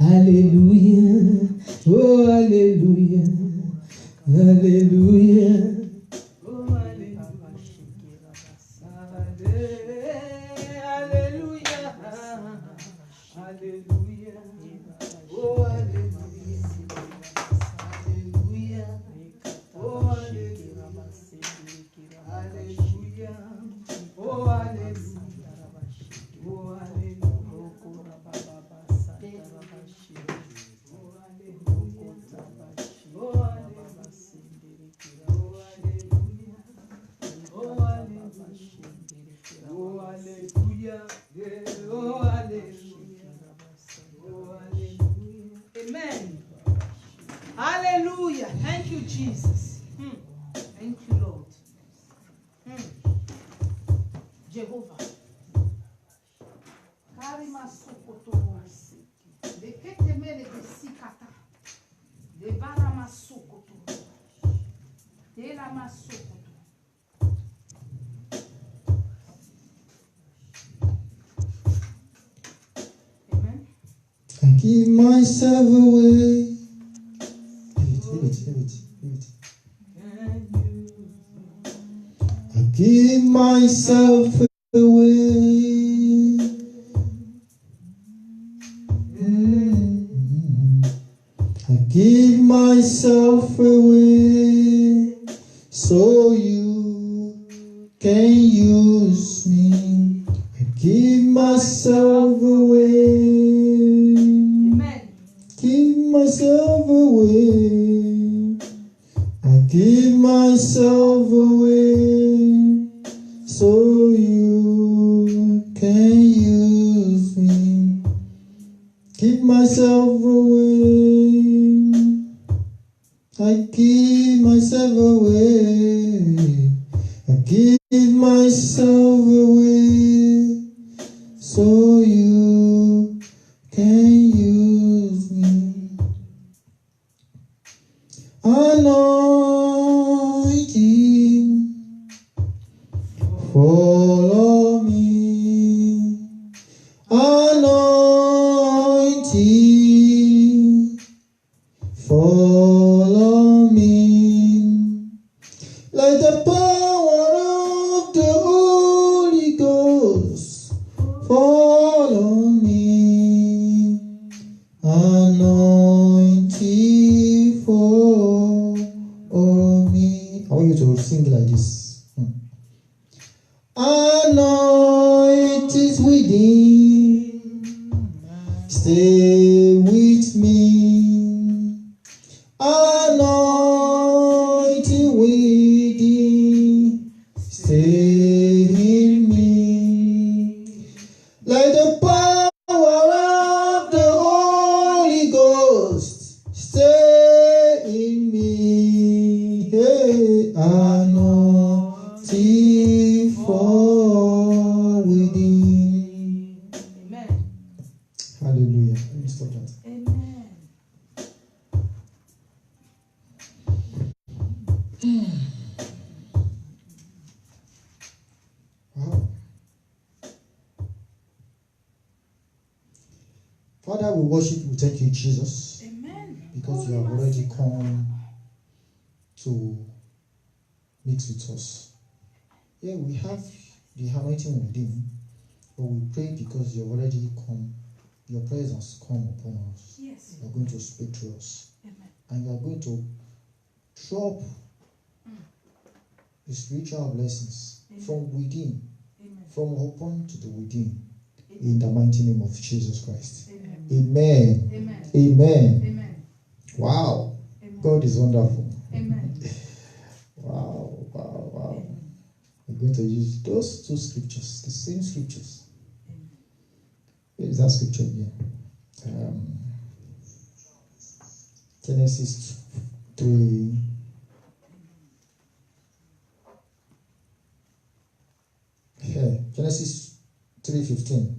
Alléluia. Oh, Alléluia. Alléluia. Oh, Alléluia. Alléluia. Alléluia. Oh, Alléluia. Alléluia. Oh, Alléluia. Alléluia. Oh, Alléluia. Oh, Alléluia. Amen. Hallelujah. Thank you, Jesus. Thank you, Lord. Jehovah. Karima sokoto morisi. Lekete mele besikata. Lebara masokoto. Dela masokoto. Amen. I give myself away. Leave it. I give myself away. I give myself away so you can use me. I give myself away. Amen. Give myself away. I give myself away so you can use me. Give myself away. I give myself away. I give myself away so you can use me. Anointing, follow me. Anointing, follow me. Like the power of the Holy Ghost, follow me. Anointing, follow me. I want you to sing like this. Anointing within, stay with me. Anointing within, stay in me. Like the power of the Holy Ghost, stay in me. Hey, anointing for within. Amen. Hallelujah. Let me stop that. Amen. Wow. Father, we worship you. Thank you, Jesus, Amen. because you have already come to mix with us. Yeah, we have the anointing within, but we pray because you have already come. Your presence come upon us. Yes. You are going to speak to us. Amen. And you are going to drop the spiritual blessings from within, Amen. from open to the within, in the mighty name of Jesus Christ. Amen. Amen. Amen. Amen. Amen. Wow. Amen. God is wonderful. Amen. Wow. Amen. We're going to use those two scriptures, the same scriptures. Amen. Where is that scripture again? Genesis 3. Yeah, Genesis 3:15.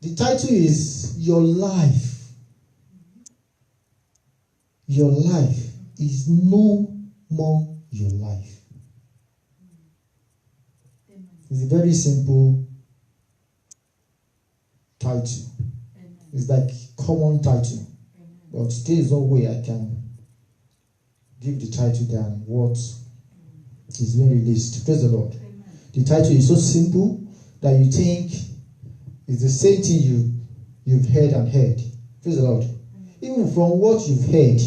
The title is Your Life. Your life is no more your life. It's a very simple title. Amen. It's like common title. Amen. But there is no way I can give the title than what is being released. Praise the Lord. Amen. The title is so simple that you think it's the same thing you've heard and heard. Praise the Lord. Amen. Even from what you've heard.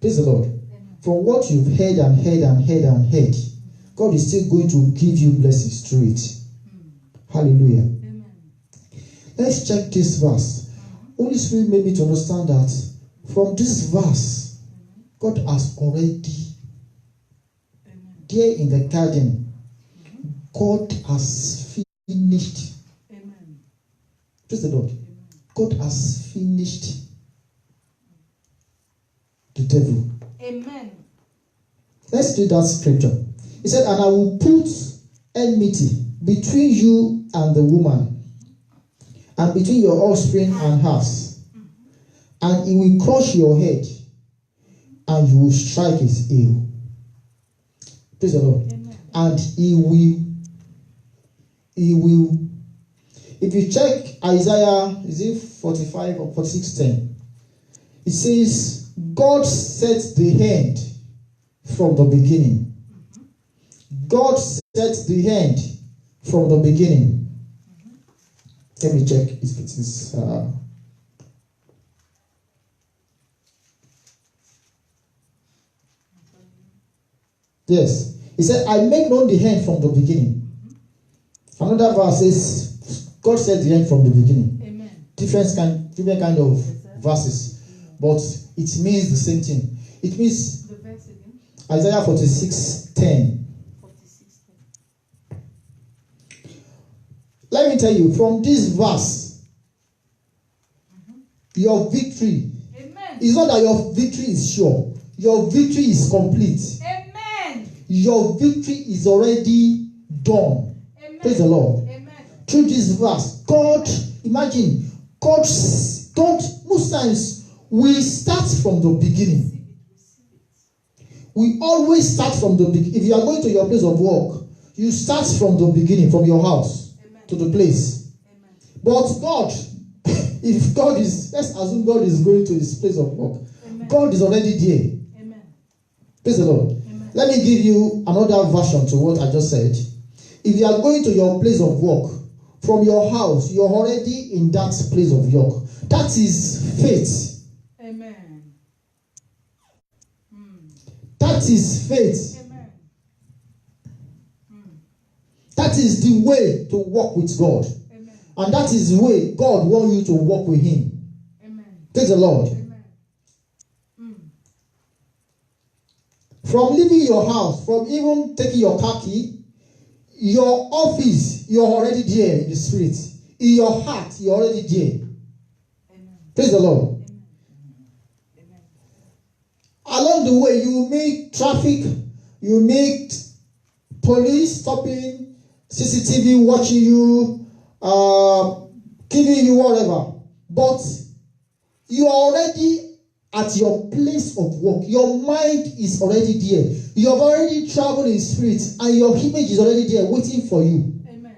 Praise the Lord. Amen. From what you've heard and heard and heard and heard, God is still going to give you blessings through it. Hallelujah. Amen. Let's check this verse. Holy Spirit made me to understand that from this verse, God has already, there in the garden, God has finished. Amen. Praise the Lord. Amen. God has finished the devil. Amen. Let's read that scripture. He said, and I will put enmity between you and the woman, and between your offspring and hers, and it will crush your head, and you will strike his heel. Praise the Lord. Amen. And he will. If you check Isaiah, is it 45 or 46:10? It says, God sets the end from the beginning. God sets the end from the beginning. Let me check if it is. Yes. He said, I make known the end from the beginning. Another verse says, God set the end from the beginning. Amen. Different kind of verses. But it means the same thing. It means The verse again. Isaiah 46:10. 46. Let me tell you, from this verse, your victory Amen. is not that your victory is sure. Your victory is complete. Amen. Your victory is already done. Amen. Praise the Lord. Amen. Through this verse, God, imagine, God, most times, we start from the beginning. Receive it. We always start from the beginning. If you are going to your place of work, you start from the beginning, from your house Amen. to the place. Amen. But God, if God is, let's assume God is going to his place of work. Amen. God is already there. Amen. Praise the Lord. Amen. Let me give you another version to what I just said. If you are going to your place of work, from your house, you're already in that place of work. That is faith. Amen. That is faith. Amen. That is the way to walk with God. Amen. And that is the way God wants you to walk with him. Amen. Praise the Lord. Amen. From leaving your house, from even taking your car key, your office, you're already there in the spirit. In your heart, you're already there. Amen. Praise the Lord. Amen. Along the way, you make traffic, you make police stopping, CCTV watching you, giving you whatever. But you are already at your place of work. Your mind is already there. You have already traveled in spirit, and your image is already there waiting for you. Amen.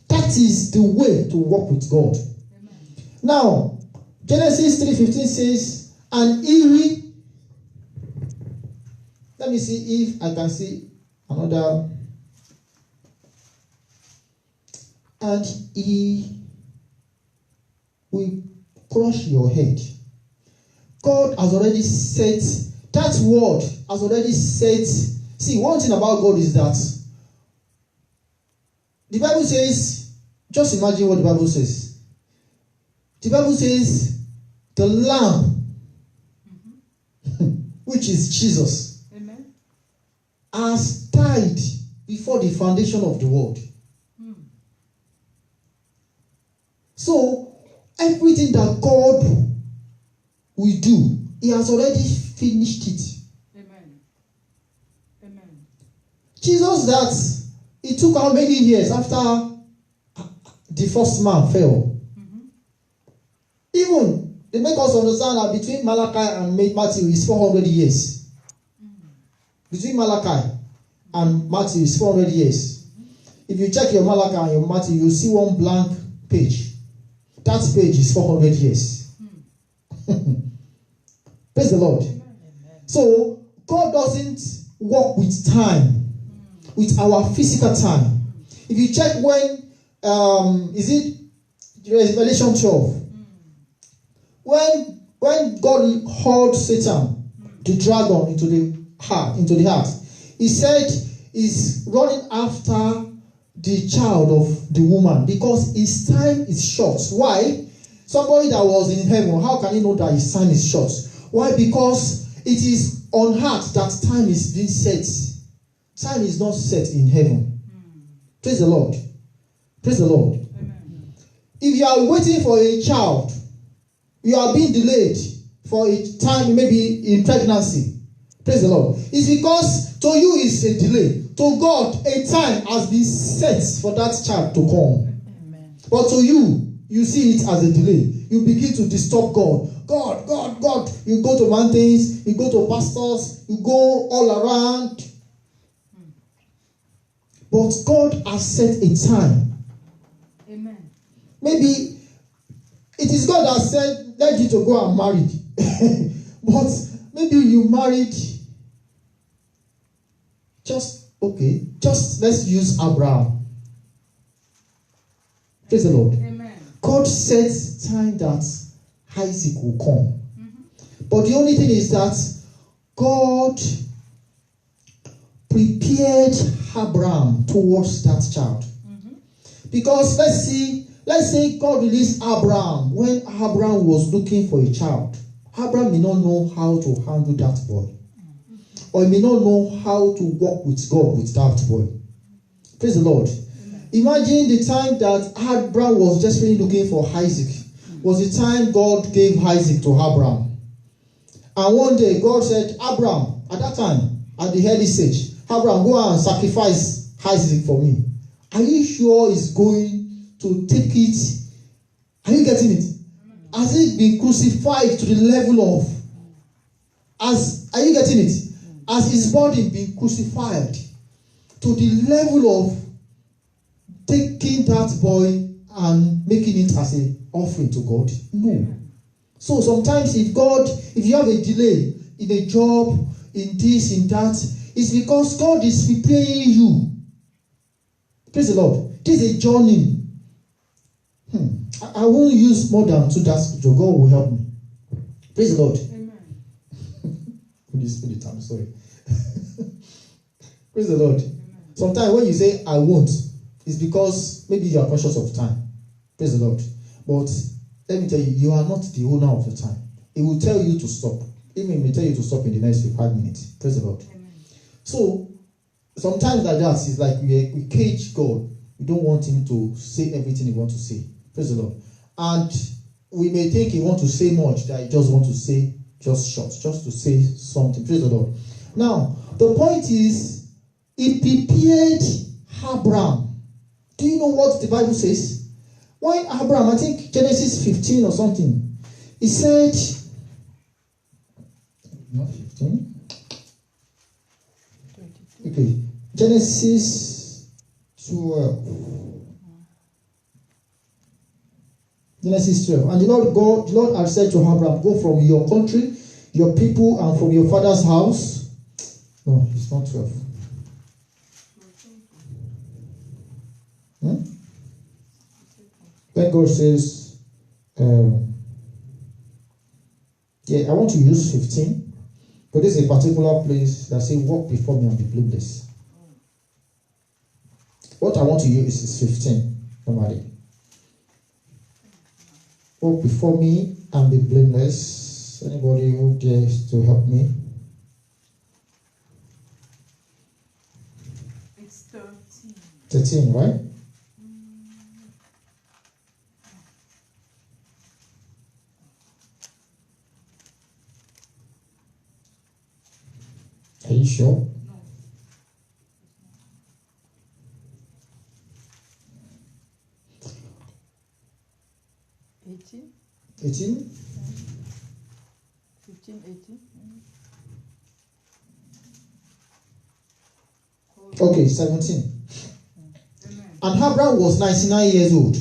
That is the way to walk with God. Amen. Now, Genesis 3:15 says, and he, let me see if I can see another, and he will crush your head. God has already set, that word has already set. See, one thing about God is that the Bible says, just imagine what the Bible says. The Bible says, the Lamb, which is Jesus, Amen. has died before the foundation of the world. So, everything that God will do, he has already finished it. Amen. Amen. Jesus, that it took how many years after the first man fell? Even they make us understand that between Malachi and Matthew is 400 years. Between Malachi and Matthew is 400 years. If you check your Malachi and your Matthew, you'll see one blank page. That page is 400 years. Praise the Lord. So, God doesn't work with time, with our physical time. If you check when, is it Revelation 12? When God called Satan, the dragon, into the heart, he said he's running after the child of the woman because his time is short. Why? Somebody that was in heaven, how can he know that his time is short? Why? Because it is on heart that time is being set. Time is not set in heaven. Praise the Lord. Praise the Lord. Amen. If you are waiting for a child, you are being delayed for a time, maybe in pregnancy. Praise the Lord. It's because to you it's a delay. To God, a time has been set for that child to come. Amen. But to you, you see it as a delay. You begin to disturb God. God. You go to mountains, you go to pastors, you go all around. But God has set a time. Amen. Maybe it is God that said, let you to go and marry. But maybe you married just let's use Abraham. Praise the Lord. Amen. God set time that Isaac will come. But the only thing is that God prepared Abraham towards that child. Because let's say God released Abraham when Abraham was looking for a child. Abraham may not know how to handle that boy. Or he may not know how to walk with God with that boy. Praise the Lord. Amen. Imagine the time that Abraham was desperately looking for Isaac. Was the time God gave Isaac to Abraham. And one day God said, Abraham, at that time, at the early stage, Abraham, go and sacrifice Isaac for me. Are you sure he's going to take it? Are you getting it? Has it been crucified to the level of... are you getting it? Has his body been crucified to the level of taking that boy and making it as an offering to God? No. So sometimes if you have a delay in a job, in this, in that, it's because God is preparing you. Praise the Lord. This is a journey. I won't use more than 2 that scripture. God will help me. Praise the Lord. I'm sorry. Praise the Lord. Amen. Sometimes when you say I won't, it's because maybe you are conscious of time. Praise the Lord. But let me tell you, you are not the owner of your time. It will tell you to stop. Even may tell you to stop in the next 5 minutes. Praise the Lord. Amen. So sometimes like that, it's like we cage God. We don't want him to say everything he wants to say. Praise the Lord. And we may think he wants to say much that he just wants to say just short, just to say something. Praise the Lord. Now, the point is, he prepared Abraham. Do you know what the Bible says? When Abraham, I think Genesis 15 or something, he said, not 15. Okay, Genesis 12. Genesis 12. And the Lord had said to Abraham, go from your country, your people, and from your father's house. No, it's not 12. Then God says, I want to use 15. But this is a particular place that says, walk before me and be blameless. What I want to use is 15, normally. Walk before me and be blameless. Anybody who dares to help me? It's 13. 13, right? Are you sure? No. 18? 18? 15, 18? Okay, 17. Amen. And Abraham was 99 years old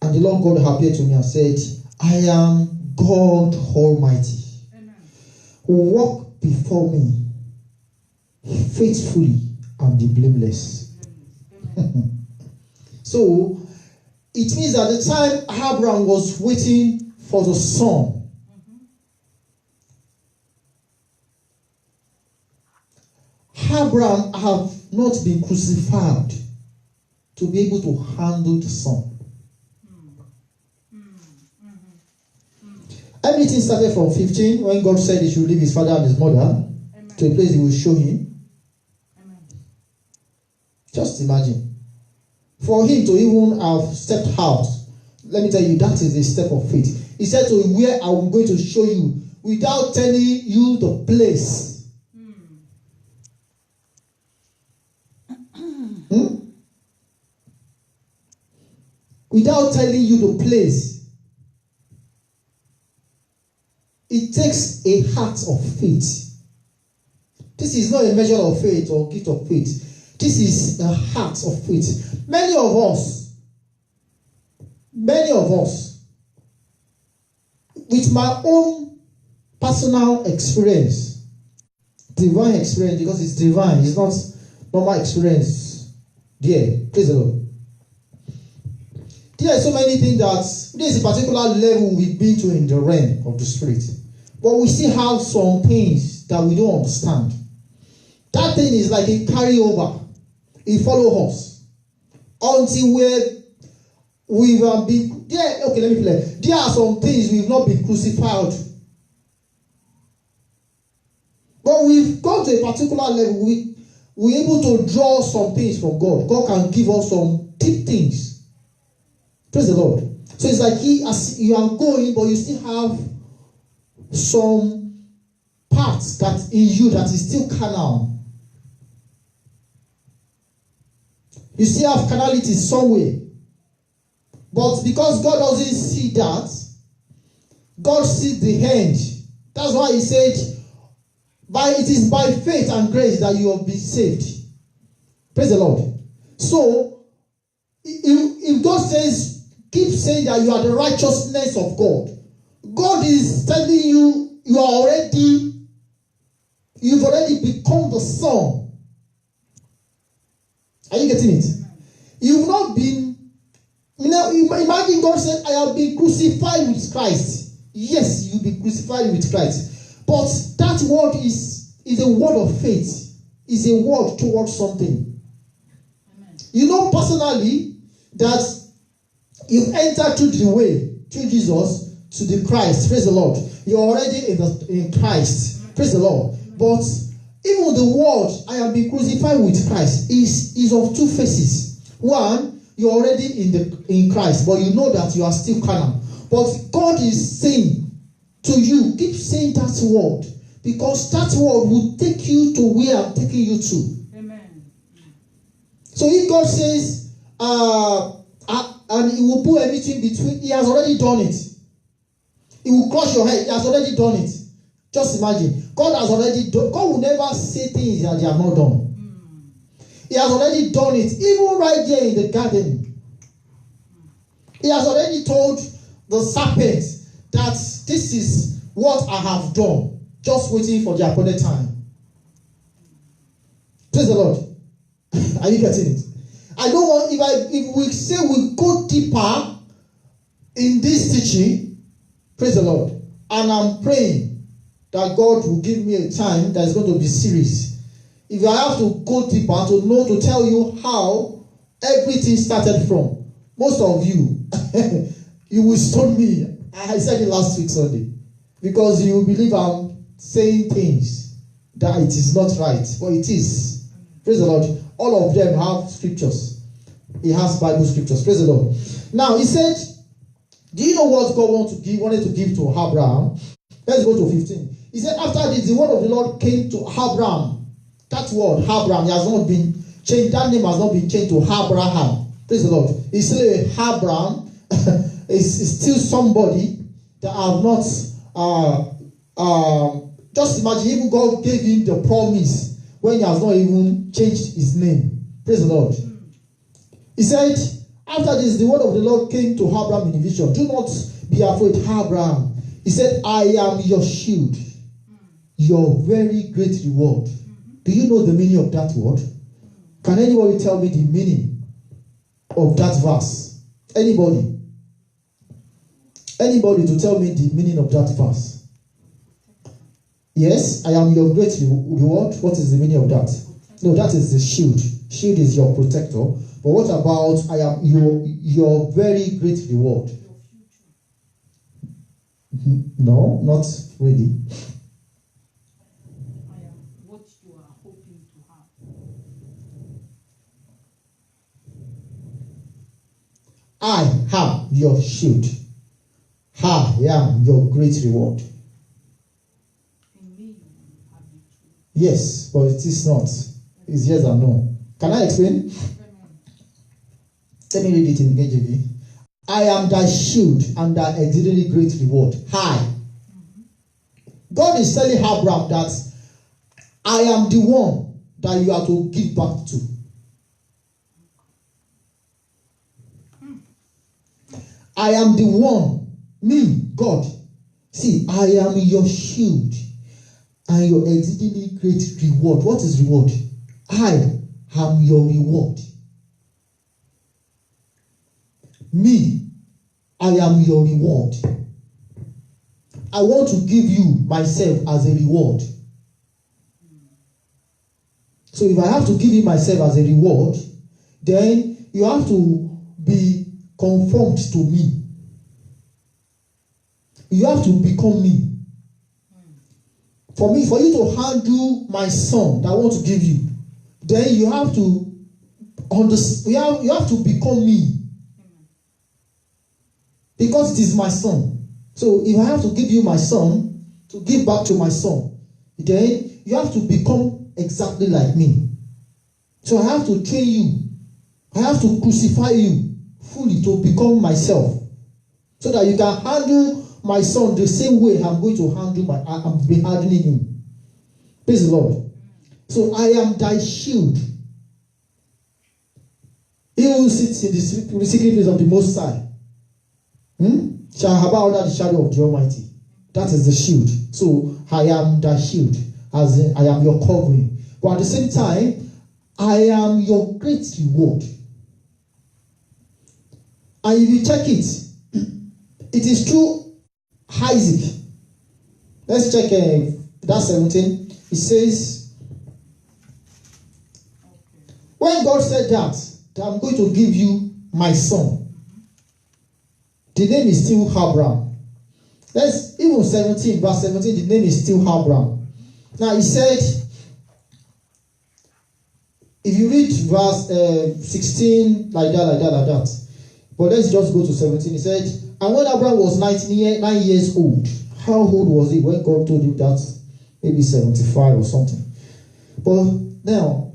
And the Lord God appeared to me and said, I am God Almighty, Amen. who walk before me faithfully and be blameless. Amen. So, it means at the time Abraham was waiting for the son, Abraham have not been crucified to be able to handle the son. Everything started from 15 when God said he should leave his father and his mother Amen. to a place he will show him. Amen. Just imagine. For him to even have stepped out, let me tell you, that is a step of faith. He said to where I'm going to show you without telling you the place. Without telling you the place. It takes a heart of faith. This is not a measure of faith or gift of faith. This is a heart of faith. Many of us, with my own personal experience, divine experience, because it's divine, it's not normal experience. There, praise the Lord. There are so many things that there is a particular level we've been to in the realm of the spirit. But we still have some things that we don't understand. That thing is like a carryover. It follows us. Until we've been there. Okay, let me play. There are some things we've not been crucified. But we've got to a particular level. We're able to draw some things from God. God can give us some deep things. Praise the Lord. So it's like as you are going, but you still have some parts that in you that is still carnal. You still have carnality somewhere. But because God doesn't see that, God sees the end. That's why he said, it is by faith and grace that you have been saved. Praise the Lord. So, if God says, keep saying that you are the righteousness of God, God is telling you, you've already become the son. Are you getting it? You've not been, imagine God said, I have been crucified with Christ. Yes, you'll be crucified with Christ. But that word is a word of faith. Is a word towards something. Amen. You know personally that you've entered through the way, through Jesus, to the Christ. Praise the Lord. You're already in Christ. Praise the Lord. But even the word, I have been crucified with Christ, is of two faces. One, you're already in Christ, but you know that you are still carnal. But God is saying to you, keep saying that word, because that word will take you to where I'm taking you to. Amen. So if God says, and he will put everything between, he has already done it. He will crush your head. He has already done it. Just imagine. God has already done. God will never say things that they are not done. He has already done it. Even right there in the garden. He has already told the serpent that this is what I have done. Just waiting for the appointed time. Praise the Lord. Are you getting it? I don't want, if we say we go deeper in this teaching, praise the Lord. And I'm praying that God will give me a time that is going to be serious. If I have to go deeper to tell you how everything started from, most of you, you will stone me. I said it last week Sunday. Because you believe I'm saying things that it is not right. But it is. Praise the Lord. All of them have scriptures. He has Bible scriptures. Praise the Lord. Now, he said, do you know what God wanted to give to Abraham? Let's go to 15. He said, after this, the word of the Lord came to Abraham. That word, Abraham, has not been changed. That name has not been changed to Abraham. Praise the Lord. He's still Abraham. Is still somebody that have not, just imagine, even God gave him the promise when he has not even changed his name. Praise the Lord. He said, After this, the word of the Lord came to Abraham in a vision. Do not be afraid, Abraham. He said, I am your shield, your very great reward. Do you know the meaning of that word? Can anybody tell me the meaning of that verse? Anybody? Anybody to tell me the meaning of that verse? Yes, I am your great reward. What is the meaning of that? No, that is the shield. Shield is your protector. But what about I am your very great reward? No, not really. I am what you are hoping to have. I am your shield. I am your great reward. In me, you have it too. Yes, but it is not. It's yes and no. Can I explain? Amen. Let me read it in KJV. I am thy shield and thy exceedingly great reward. Hi. God is telling Abraham that I am the one that you are to give back to. I am the one, me, God. See, I am your shield and your exceedingly great reward. What is reward? I am your reward. Me, I am your reward. I want to give you myself as a reward. So if I have to give you myself as a reward, then you have to be conformed to me. You have to become me. For me, for you to handle my son that I want to give you, then you have to understand. You have to become me. Because it is my son. So if I have to give you my son, to give back to my son, then you have to become exactly like me. So I have to train you. I have to crucify you fully to become myself. So that you can handle my son the same way I'm going to handle I'm handling him. Praise the Lord. So I am thy shield. He who sits in the secret place of the Most High shall abide under the shadow of the Almighty. That is the shield. So I am thy shield, as in I am your covering. But at the same time, I am your great reward. And if you check it, it is through Isaac. Let's check that 17. It says, when God said that I'm going to give you my son, the name is still Abraham. Let's even 17, verse 17, the name is still Abraham. Now he said, if you read verse 16, like that. But let's just go to 17. He said, and when Abraham was 99 years old, how old was he when God told him that? Maybe 75 or something. But now,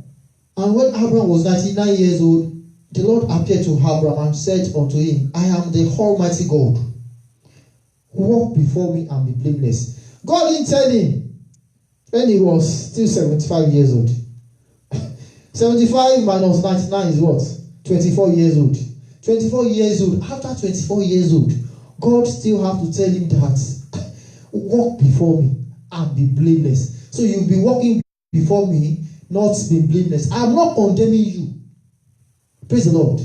and when Abraham was 99 years old, the Lord appeared to Abraham and said unto him, I am the Almighty God. Walk before me and be blameless. God didn't tell him when he was still 75 years old. 75 minus 99 is what? 24 years old. 24 years old. After 24 years old, God still have to tell him that walk before me and be blameless. So you'll be walking before me, not be blameless. I am not condemning you. Praise the Lord.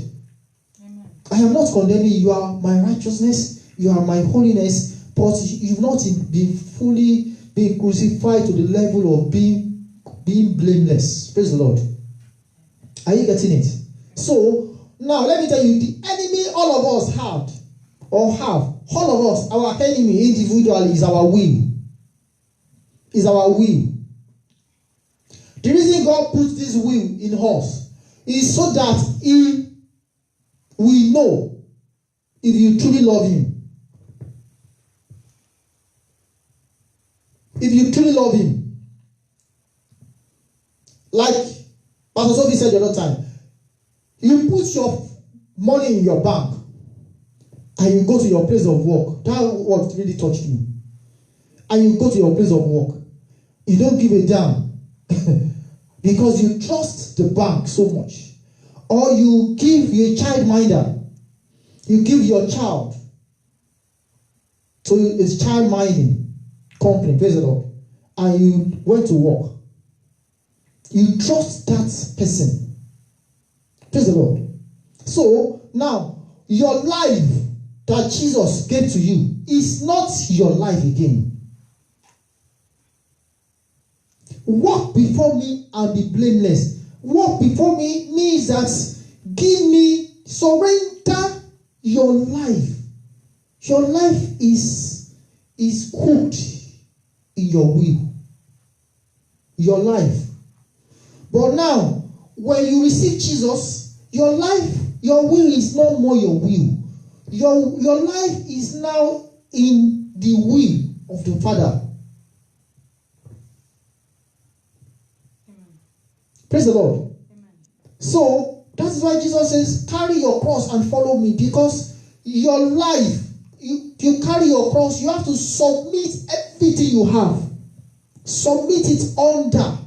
Amen. I am not condemning you. You are my righteousness. You are my holiness. But you've not been crucified to the level of being blameless. Praise the Lord. Are you getting it? So, now let me tell you, the enemy all of us have. All of us, our enemy individually is our will. Is our will. The reason God puts this will in us is so that we know if you truly love him. If you truly love him. Like Pastor Sophie said the other time, you put your money in your bank and you go to your place of work. That what really touched me. And you go to your place of work. You don't give a damn because you trust the bank so much. or you give a childminder, you give your child to a child minding company, praise the Lord, and you went to work. You trust that person. Praise the Lord. So now your life that Jesus gave to you is not your life again. Walk before me and be blameless. Walk before me means that surrender your life. Your life is cooked in your will. Your life. But now, when you receive Jesus, your life, your will is no more your will. Your life is now in the will of the Father. Amen. Praise the Lord. Amen. So, that's why Jesus says, carry your cross and follow me. Because your life, you carry your cross, you have to submit everything you have. Submit it under.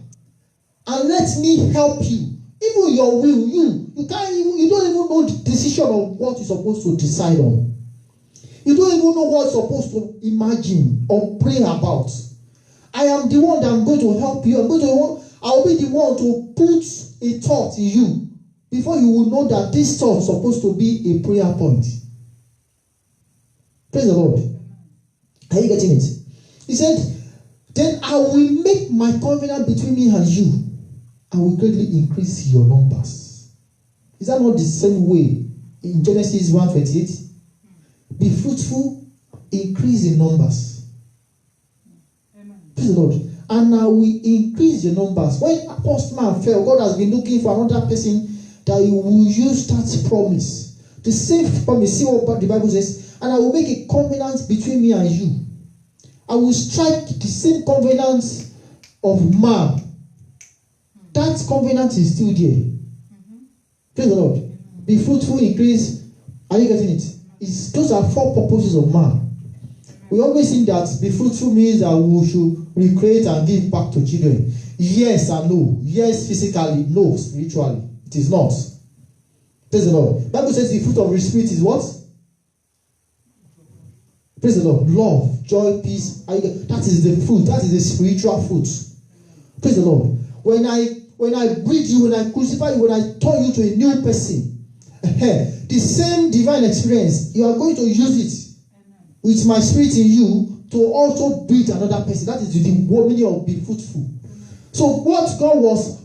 And let me help you. Even your will, you don't even know the decision of what you're supposed to decide on. You don't even know what you're supposed to imagine or pray about. I am the one that I'm going to help you. I'll be the one to put a thought in you before you will know that this thought is supposed to be a prayer point. Praise the Lord. Are you getting it? He said, then I will make my covenant between me and you. I will greatly increase your numbers. Is that not the same way in Genesis 1:28? Be fruitful, increase in numbers. Amen. Praise the Lord. And I will increase your numbers. When Apostle Man fell, God has been looking for another person that he will use that promise. The same promise. See what the Bible says. And I will make a covenant between me and you. I will strike the same covenant of man. That covenant is still there. Mm-hmm. Praise the Lord. Mm-hmm. Be fruitful, increase. Are you getting it? Those are 4 purposes of man. Mm-hmm. We always think that be fruitful means that we should recreate and give back to children. Yes and no. Yes, physically. No, spiritually. It is not. Praise the Lord. The Bible says the fruit of the Spirit is what? Praise the Lord. Love, joy, peace. That is the fruit. That is the spiritual fruit. Praise the Lord. When I breathe you, when I crucify you, when I turn you to a new person, the same divine experience, you are going to use it with my spirit in you to also breathe another person. That is the meaning of be fruitful. So what God was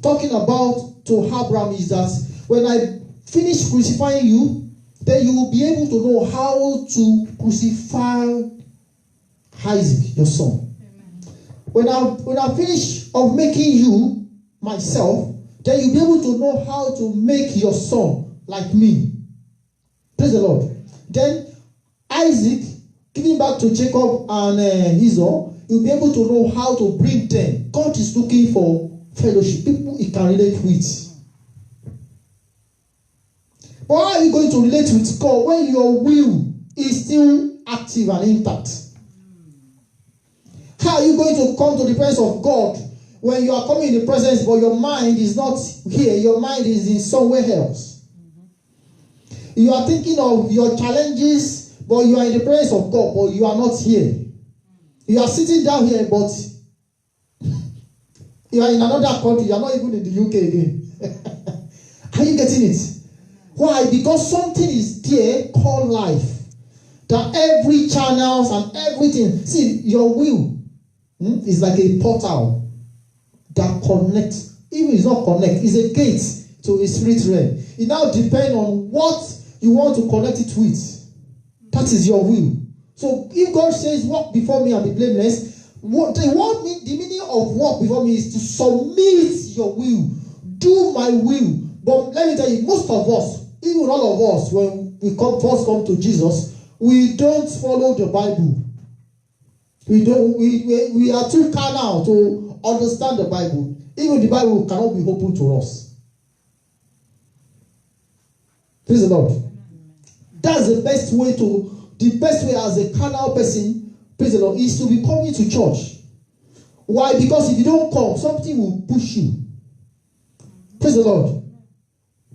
talking about to Abraham is that when I finish crucifying you, then you will be able to know how to crucify Isaac, your son. When I finish of making you myself, then you'll be able to know how to make your son like me. Praise the Lord. Then Isaac, giving back to Jacob and Esau, you'll be able to know how to bring them. God is looking for fellowship, people he can relate with. But how are you going to relate with God when your will is still active and intact? How are you going to come to the presence of God when you are coming in the presence but your mind is not here? Your mind is in somewhere else. Mm-hmm. You are thinking of your challenges but you are in the presence of God but you are not here. You are sitting down here but you are in another country. You are not even in the UK again. Are you getting it? Why? Because something is there called life. That every channels and everything. See, your will is like a portal that connects. Even if it's not connect, it's a gate to a spirit realm. It now depends on what you want to connect it with. That is your will. So if God says, walk before me and be blameless, the meaning of walk before me is to submit your will. Do my will. But let me tell you, most of us, even all of us, when we first come to Jesus, we don't follow the Bible. We are too carnal to understand the Bible. Even the Bible cannot be open to us. Praise the Lord. That's the best way as a carnal person, praise the Lord, is to be coming to church. Why? Because if you don't come, something will push you. Praise the Lord.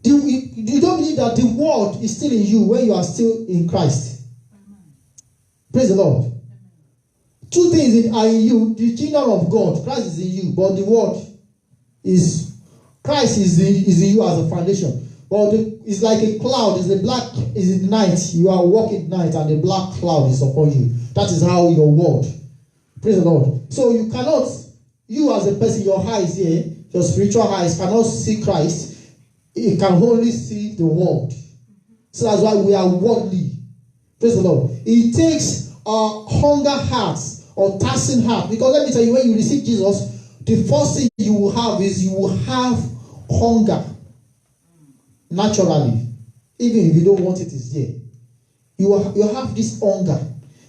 You don't believe that the word is still in you when you are still in Christ. Praise the Lord. Two things are in you. The kingdom of God, Christ is in you, but the word is, Christ is in you as a foundation. But it's like a cloud, it's in night. You are walking at night and the black cloud is upon you. That is how your word. Praise the Lord. So you cannot, you as a person, your eyes here, your spiritual eyes cannot see Christ. It can only see the world. So that's why we are worldly. Praise the Lord. It takes a hunger heart or thirsting heart. Because let me tell you, when you receive Jesus, the first thing you will have is you will have hunger. Naturally. Even if you don't want it, it's there. You have this hunger.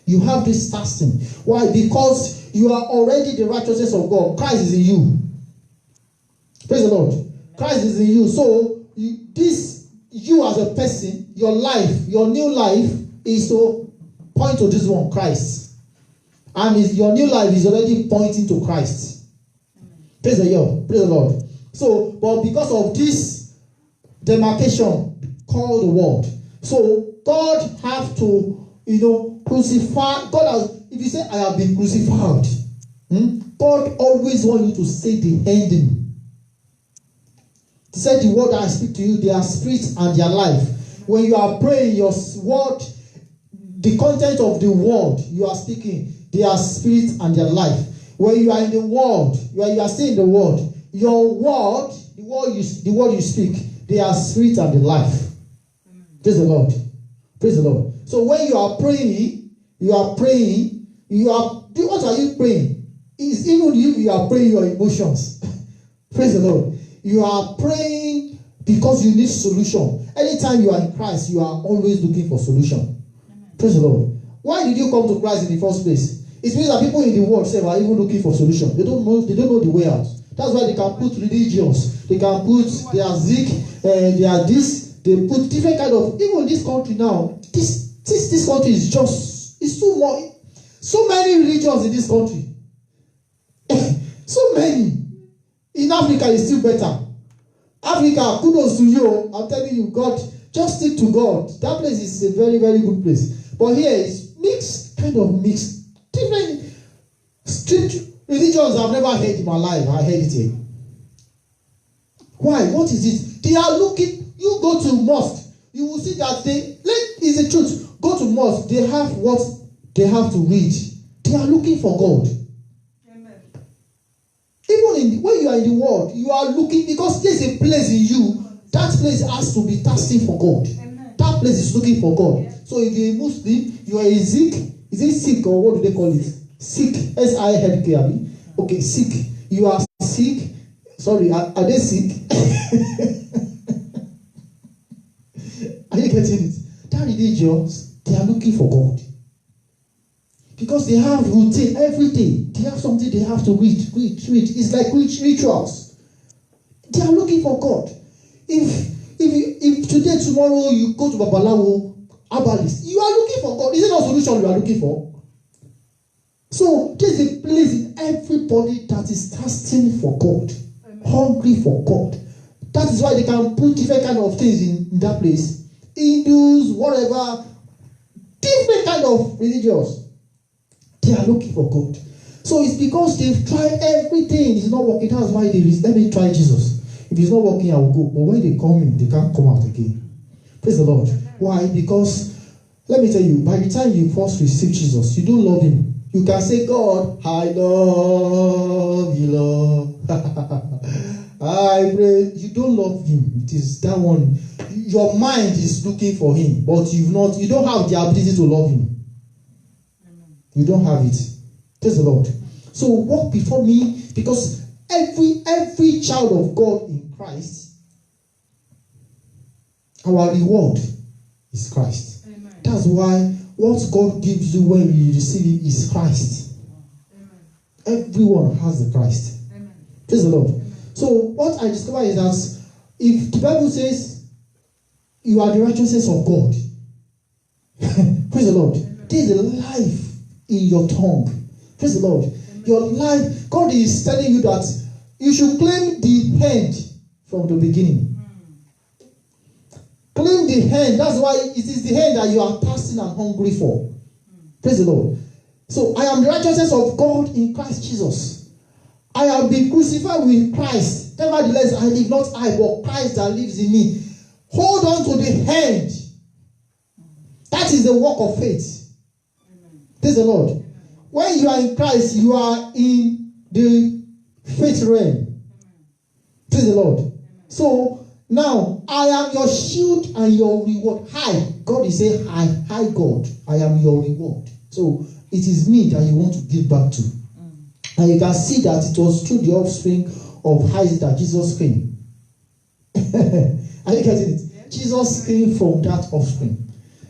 You have this thirsting. Why? Because you are already the righteousness of God. Christ is in you. Praise the Lord. Christ is in you. So, you as a person, your life, your new life is to point to this one, Christ. And your new life is already pointing to Christ. Praise the Lord. Praise the Lord. So, but because of this demarcation called the world, so God have to, crucify. God has, if you say, I have been crucified, God always wants you to say the ending. He said, the word I speak to you, they are spirit and they are life. When you are praying, your word, the content of the word you are speaking, they are spirit and they are life. When you are in the world, when you are still in the world, your word, the word you speak, they are spirit and the life. Praise the Lord. Praise the Lord. So when you are praying, what are you praying? It's even if you are praying your emotions. Praise the Lord. You are praying because you need solution. Anytime you are in Christ, you are always looking for solution. Praise the Lord. Why did you come to Christ in the first place? It means that people in the world say are even looking for solution. They don't know the way out. That's why they can put religions. They can put their zik, their this. They put different kind of. Even this country now, this country is just, it's too much. So many religions in this country. So many. In Africa, it's still better. Africa, kudos to you. I'm telling you, God, just stick to God. That place is a very, very good place. But here it's mixed, kind of mixed. Different strict religions I've never heard in my life. I heard it here. Why? What is it? They are looking. You go to mosque, you will see that is the truth. Go to mosque, they have what they have to read. They are looking for God. Even when you are in the world, you are looking, because there's a place in you. That place has to be thirsting for God. Amen. That place is looking for God. Yeah. So if you're a Muslim, you are a Sikh. Is it Sikh or what do they call it? Sikh. S-I-K-H. Okay, Sikh. You are Sikh. Sorry, are they Sikh? Are you getting it? That religions, they are looking for God. Because they have routine every day. They have something they have to read. It's like rituals. They are looking for God. If today, tomorrow, you go to Babalawo, Herbalist, you are looking for God. Is it not solution you are looking for? So, there's a place in everybody that is thirsting for God. Amen. Hungry for God. That is why they can put different kind of things in that place. Hindus, whatever. Different kind of religions. They are looking for God. So it's because they've tried everything. It's not working. That's why let me try Jesus. If it's not working, I will go. But when they come in, they can't come out again. Praise the Lord. Why? Because, let me tell you, by the time you first receive Jesus, you don't love him. You can say, God, I love you, Lord. I pray. You don't love him. It is that one. Your mind is looking for him, but you don't have the ability to love him. You don't have it. Praise the Lord. So walk before me, because every child of God in Christ, our reward is Christ. Amen. That's why what God gives you when you receive it is Christ. Amen. Everyone has the Christ. Amen. Praise the Lord. Amen. So what I discover is that if the Bible says you are the righteousness of God, praise the Lord, there is a life in your tongue. Praise the Lord. Amen. Your life, God is telling you that you should claim the end from the beginning. Claim the hand. That's why it is the hand that you are thirsting and hungry for. Praise the Lord. So I am the righteousness of God in Christ Jesus. I have been crucified with Christ. Nevertheless, I live not I, but Christ that lives in me. Hold on to the hand. That is the work of faith. Praise the Lord. When you are in Christ, you are in the faith realm. Praise the Lord. So now, I am your shield and your reward. Hi. God is saying, hi God. I am your reward. So, it is me that you want to give back to. And you can see that it was through the offspring of Isaac that Jesus came. Are you getting it? Yeah. Jesus came from that offspring.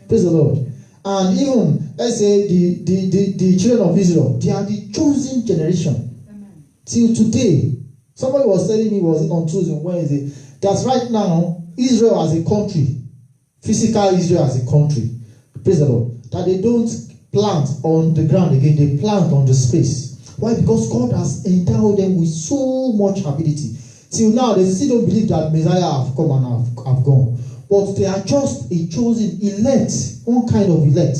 Praise the Lord. And even, let's say, the children of Israel, they are the chosen generation. Amen. Till today. Somebody was telling me, was it on Tuesday, Wednesday, that right now, Israel as a country, physical Israel as a country, praise the Lord, that they don't plant on the ground again, they plant on the space. Why? Because God has endowed them with so much ability. Till now, they still don't believe that Messiah have come and have gone. But they are just a chosen elect, one kind of elect.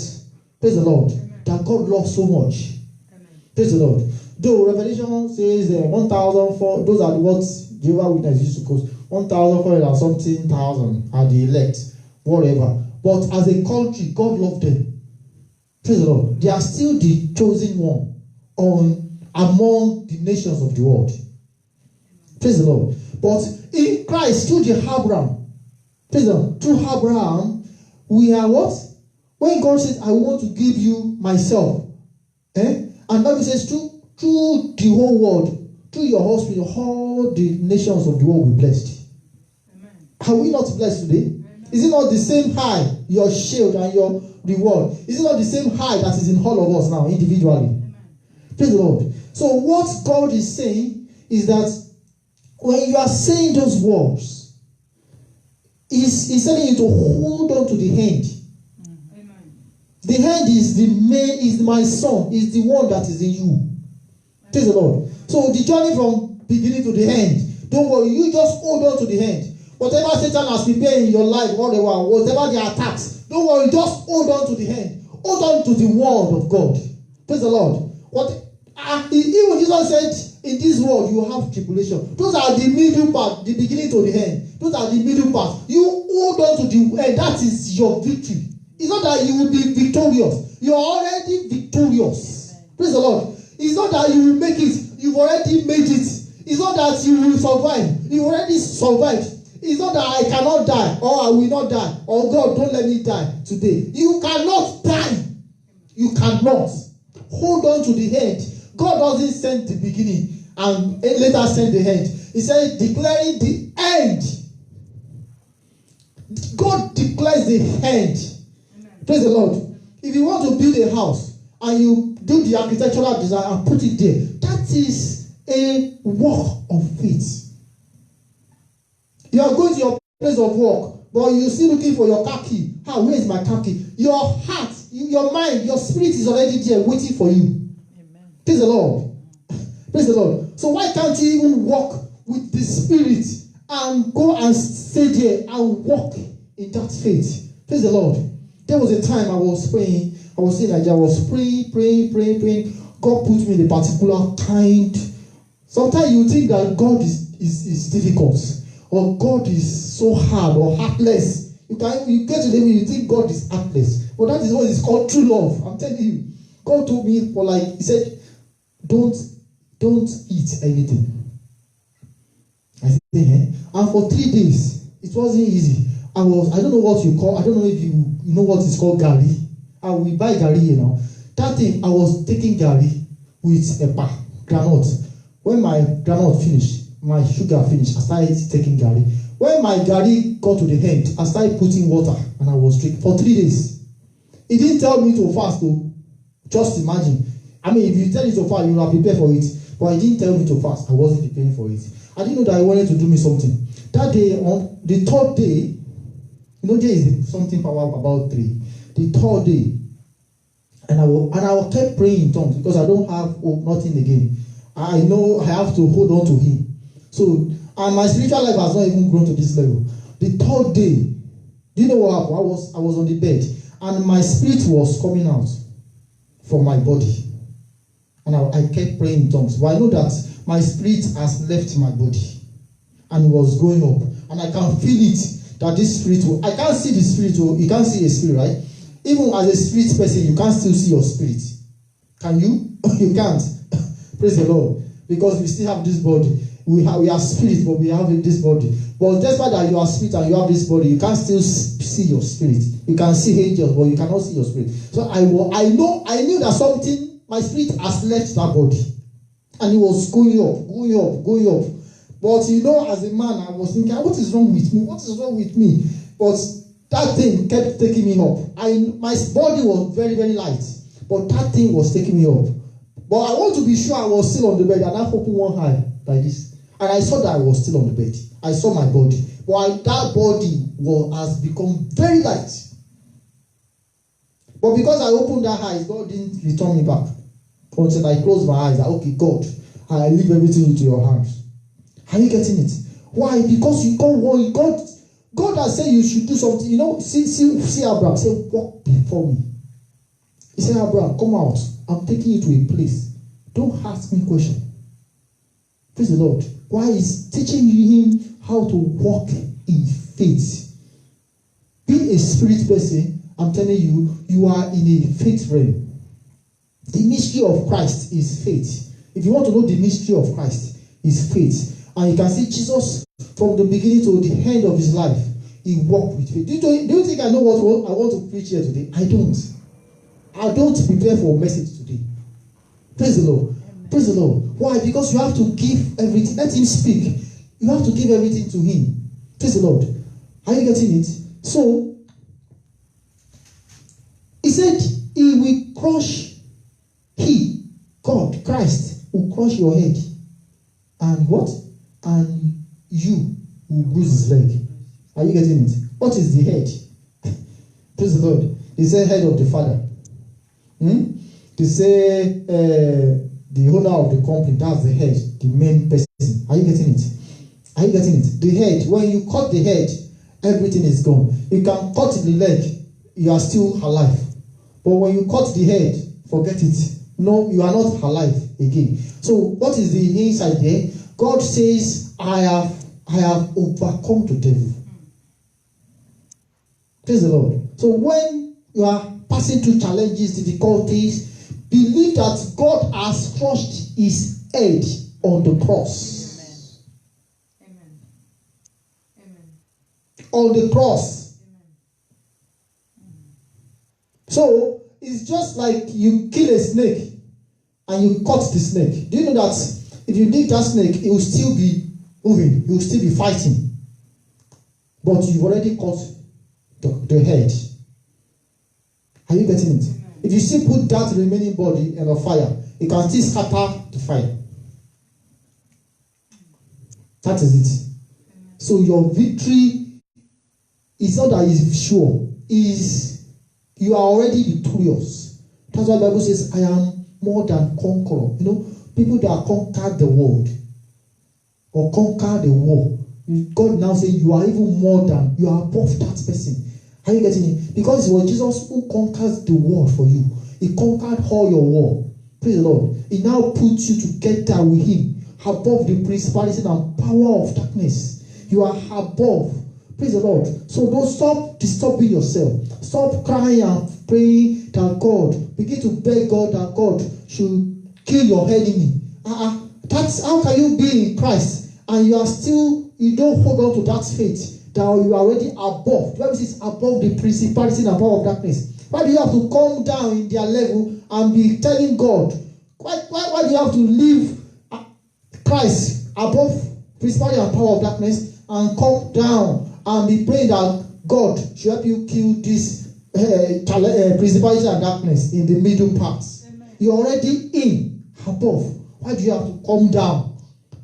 Praise the Lord. Amen. That God loves so much. Amen. Praise the Lord. Though Revelation says 1,004, those are what Jehovah's Witnesses used to quote, 1,400 and something thousand are the elect, whatever. But as a country, God loved them. Praise the Lord. They are still the chosen one among the nations of the world. Praise the Lord. But in Christ, through the Abraham, praise the Lord, through Abraham, we are what? When God says, I want to give you myself, and Bible says, through the whole world, through your hospital, all the nations of the world will be blessed. Amen. Are we not blessed today? Amen. Is it not the same high, your shield and your reward? Is it not the same high that is in all of us now, individually? Amen. Praise the Lord. So what God is saying is that when you are saying those words, He's telling you to hold on to the hand. Amen. The hand is is my son, is the one that is in you. Praise the Lord. So the journey from beginning to the end, don't worry, you just hold on to the hand. Whatever Satan has prepared in your life, whatever the attacks, don't worry, just hold on to the hand. Hold on to the word of God. Praise the Lord. Even Jesus said, in this world you have tribulation. Those are the middle part, the beginning to the end. Those are the middle part. You hold on to the end. That is your victory. It's not that you will be victorious. You are already victorious. Praise the Lord. It's not that you will make it. You've already made it. It's not that you will survive. You already survived. It's not that I cannot die or I will not die or God don't let me die today. You cannot die. You cannot. Hold on to the end. God doesn't send the beginning and later send the end. He said declaring the end. God declares the end. Amen. Praise the Lord. If you want to build a house and you do the architectural design and put it there, that is a work of faith. You are going to your place of work, but you're still looking for your car key. Where is my car key? Your heart, your mind, your spirit is already there waiting for you. Amen. Praise the Lord. Praise the Lord. So why can't you even walk with the spirit and go and stay there and walk in that faith? Praise the Lord. There was a time I was praying. I was in Nigeria. I was praying. God put me in a particular kind. Sometimes you think that God is difficult, or God is so hard or heartless. You get to the level you think God is heartless. But that is what is called true love. I'm telling you. God told me he said, don't eat anything. I said, And for 3 days, it wasn't easy. I don't know what you call, I don't know if you know what is called gari. We buy gari, That thing, I was taking gari with a granite. When my granite finished, my sugar finished, I started taking gari. When my gari got to the end, I started putting water and I was drinking for 3 days. He didn't tell me to fast though. Just imagine. I mean, if you tell me to fast, you are prepared for it. But he didn't tell me to fast. I wasn't preparing for it. I didn't know that he wanted to do me something. That day, on the third day, there is something powerful about 3. The third day, and I kept praying in tongues because I don't have nothing again. I know I have to hold on to him. So, and my spiritual life has not even grown to this level. The third day, Do you know what happened? I was on the bed, and my spirit was coming out from my body. And I kept praying in tongues. But I know that my spirit has left my body. And it was going up. And I can feel it, that this spirit I can't see the spirit. You can't see a spirit, right? Even as a spirit person, you can't still see your spirit. Can you? You can't. Praise the Lord. Because we still have this body. We are spirit, but we have this body. But despite that you are spirit and you have this body, you can't still see your spirit. You can see angels, but you cannot see your spirit. So I knew that something, my spirit has left that body. And it was going up. But you know, as a man, I was thinking, what is wrong with me? What is wrong with me? But that thing kept taking me up. My body was very, very light. But that thing was taking me up. But I want to be sure I was still on the bed, and I opened one eye like this. And I saw that I was still on the bed. I saw my body. But that body has become very light. But because I opened that eye, God didn't return me back. Until I closed my eyes. Okay, God, I leave everything into your hands. Are you getting it? Why? Because you can't worry. God has said you should do something. You know, see Abraham. Say, walk before me. He said, Abraham, come out. I'm taking you to a place. Don't ask me questions. Praise the Lord. Why? He's teaching him how to walk in faith. Be a spirit person. I'm telling you, you are in a faith realm. The mystery of Christ is faith. If you want to know the mystery of Christ, is faith. And you can see Jesus from the beginning to the end of his life, he walked with faith. Do you think I know what I want to preach here today? I don't. I don't prepare for a message today. Praise the Lord. Amen. Praise the Lord. Why? Because you have to give everything. Let him speak. You have to give everything to him. Praise the Lord. Are you getting it? So, he said, he will crush, God, Christ, will crush your head. And what? And you will bruise his leg. Are you getting it? What is the head? Praise the Lord. He said head of the father. They say the owner of the company, that's the head, the main person. Are you getting it? Are you getting it? The head, when you cut the head, everything is gone. You can cut the leg, you are still alive. But when you cut the head, forget it. No, you are not alive again. So what is the inside there? God says, I have overcome the devil. Praise the Lord. So when you are passing through challenges, difficulties, believe that God has crushed his head on the cross. Amen. Amen. On the cross. Amen. So it's just like you kill a snake and you cut the snake. Do you know that if you dig that snake, it will still be moving, it will still be fighting. But you've already cut the head. Are you getting it? Amen. If you still put that remaining body in a fire, it can still scatter the fire. That is it. Amen. So your victory is not that it's sure, is you are already victorious. That's why the Bible says, I am more than conqueror. You know, people that conquered the world or conquer the war, God now says you are even more than, you are above that person. Are you getting it? Because it was Jesus who conquers the world for you. He conquered all your war. Praise the Lord. He now puts you together with him, above the principality and power of darkness. You are above. Praise the Lord. So don't stop disturbing yourself. Stop crying and praying that God, begin to beg God that God should kill your enemy. That's how can you be in Christ and you are still, you don't hold on to that faith that you are already above. The Bible says above the principality and power of darkness. Why do you have to come down in their level and be telling God? Why do you have to leave Christ above principality and power of darkness and come down and be praying that God should help you kill this principality and darkness in the middle parts? Amen. You're already in above. Why do you have to come down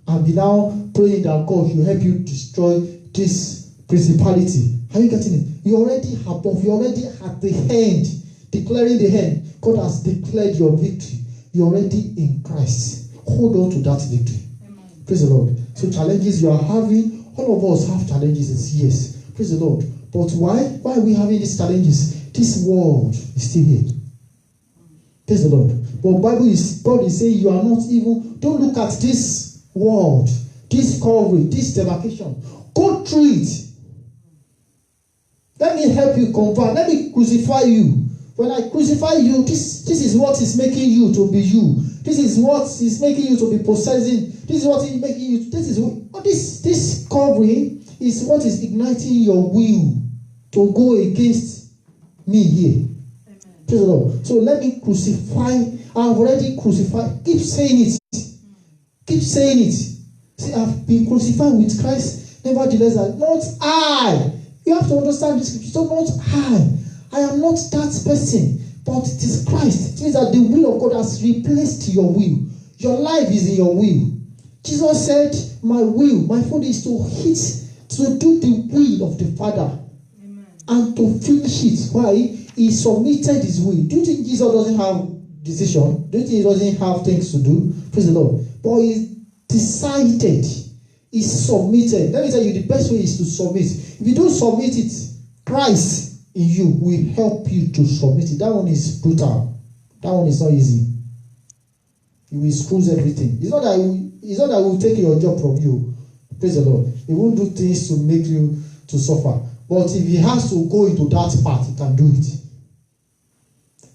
and be now praying that God should help you destroy this principality? Are you getting it? You're already above. You're already at the end, declaring the end. God has declared your victory. You're already in Christ. Hold on to that victory. Amen. Praise the Lord. So challenges you are having, all of us have challenges. Yes. Praise the Lord. But why? Why are we having these challenges? This world is still here. Praise the Lord. But God is saying you are not even, don't look at this world, this covering, this demarcation. Go through it. Let me help you convert. Let me crucify you. When I crucify you, this is what is making you to be you. This is what is making you to be possessing. This is what is making you. This covering is what is igniting your will to go against me here. Amen. Praise the Lord. So let me crucify. I've already crucified. Keep saying it. Keep saying it. See, I've been crucified with Christ. Nevertheless, not I. You have to understand this scripture. So not I. I am not that person, but it is Christ. It means that the will of God has replaced your will. Your life is in your will. Jesus said, my will, my food is to do the will of the Father. Amen. And to finish it. Why? He submitted his will. Do you think Jesus doesn't have decision? Do you think he doesn't have things to do? Praise the Lord. But he decided. He submitted. Let me tell you, the best way is to submit. If you don't submit it, Christ in you will help you to submit it. That one is brutal. That one is not easy. He will screws everything. It's not that he will take your job from you. Praise the Lord. He won't do things to make you to suffer. But if he has to go into that part, he can do it.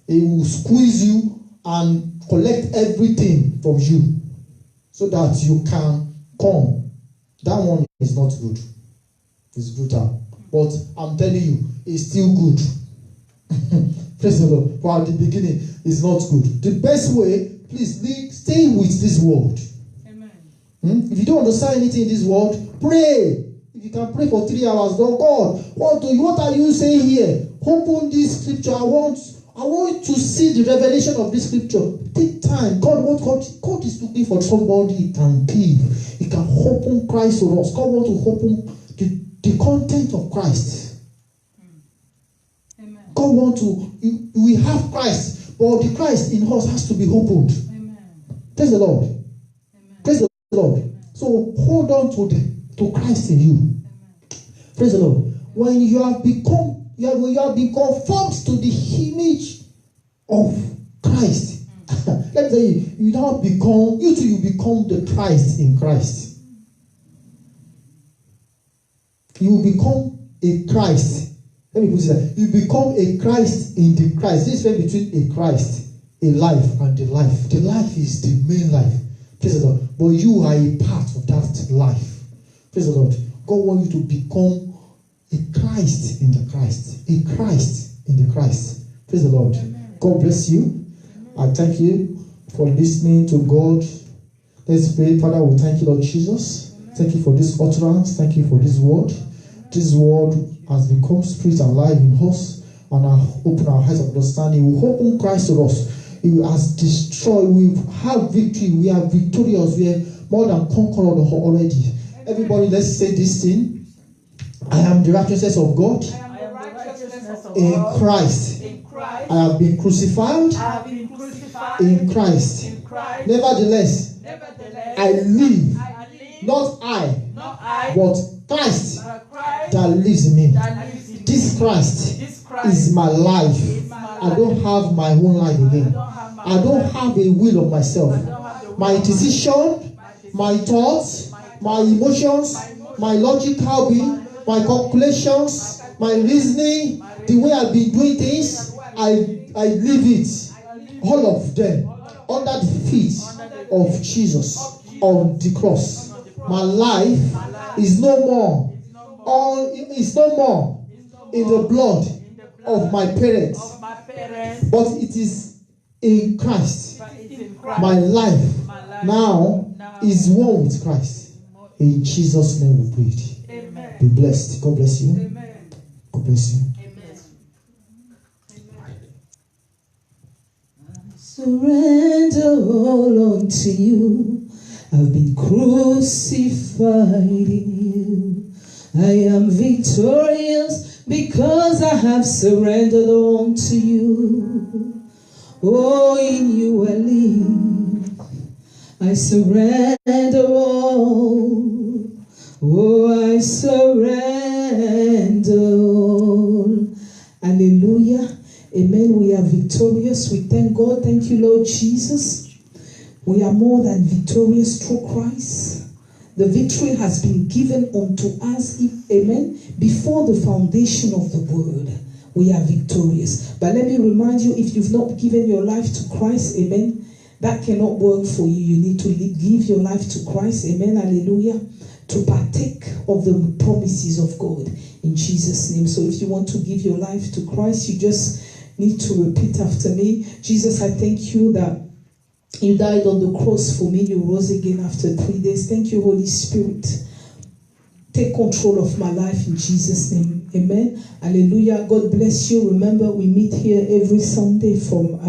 He will squeeze you and collect everything from you so that you can come. That one is not good. It's brutal. But I'm telling you, it's still good. Praise the Lord. But at the beginning, it's not good. The best way, please stay with this word. Amen. If you don't understand anything in this world, pray. If you can pray for 3 hours, oh God, what are you saying here? Open this scripture. I want to see the revelation of this scripture. Take time. God is looking for somebody he can give. He can open Christ to us. God wants to open the content of Christ. Amen. God wants to, we have Christ, but the Christ in us has to be opened. Amen. Praise the Lord. Amen. Praise the Lord. Amen. So hold on to Christ in you. Amen. Praise the Lord. When you have been conformed to the image of Christ, let me tell you, you become the Christ in Christ. You will become a Christ. Let me put it like you become a Christ in the Christ. This is between a Christ, a life, and the life. The life is the main life. Praise the Lord. But you are a part of that life. Praise the Lord. God wants you to become a Christ in the Christ. A Christ in the Christ. Praise the Lord. Amen. God bless you. Amen. I thank you for listening to God. Let's pray. Father, we thank you, Lord Jesus. Amen. Thank you for this utterance. Thank you for this word. This word has become spirit and life in us, and open our eyes of understanding. We open Christ to us. He has destroyed. We have victory. We are victorious. We are more than conquerors already. Everybody, let's say this thing. I am the righteousness of God in Christ. I have been crucified in Christ. Nevertheless, I live, not I, but Christ that lives in me. This Christ is my life. I don't have my own life again. I don't have a will of myself. My decision, my thoughts, my emotions, my logical being, my calculations, my reasoning, the way I've been doing things, I leave it. All of them under the feet of Jesus on the cross. My life is no more. It's no more in the blood of my parents, but it is in Christ. My life now is one with Christ. In Jesus' name we pray. Amen. Be blessed. God bless you. Amen. God bless you. Amen. Surrender all unto you. I've been crucified in you. I am victorious because I have surrendered all to you. Oh, in you I live. I surrender all. Oh, I surrender. candle. Hallelujah. Amen. We are victorious. We thank God. Thank you, Lord Jesus. We are more than victorious through Christ. The victory has been given unto us, amen, before the foundation of the world. We are victorious. But let me remind you, if you've not given your life to Christ, amen, that cannot work for you. You need to give your life to Christ, amen, hallelujah, to partake of the promises of God in Jesus' name. So if you want to give your life to Christ, you just need to repeat after me. Jesus, I thank you that you died on the cross for me. You rose again after 3 days. Thank you, Holy Spirit. Take control of my life in Jesus' name. Amen. Hallelujah. God bless you. Remember, we meet here every Sunday from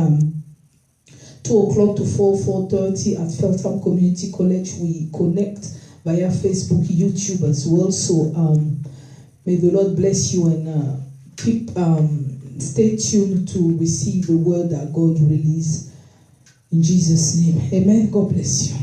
2 o'clock to 4:30 at Feltham Community College. We connect via Facebook, YouTube as well. So may the Lord bless you and stay tuned to receive the word that God released. In Jesus' name. Amen. God bless you.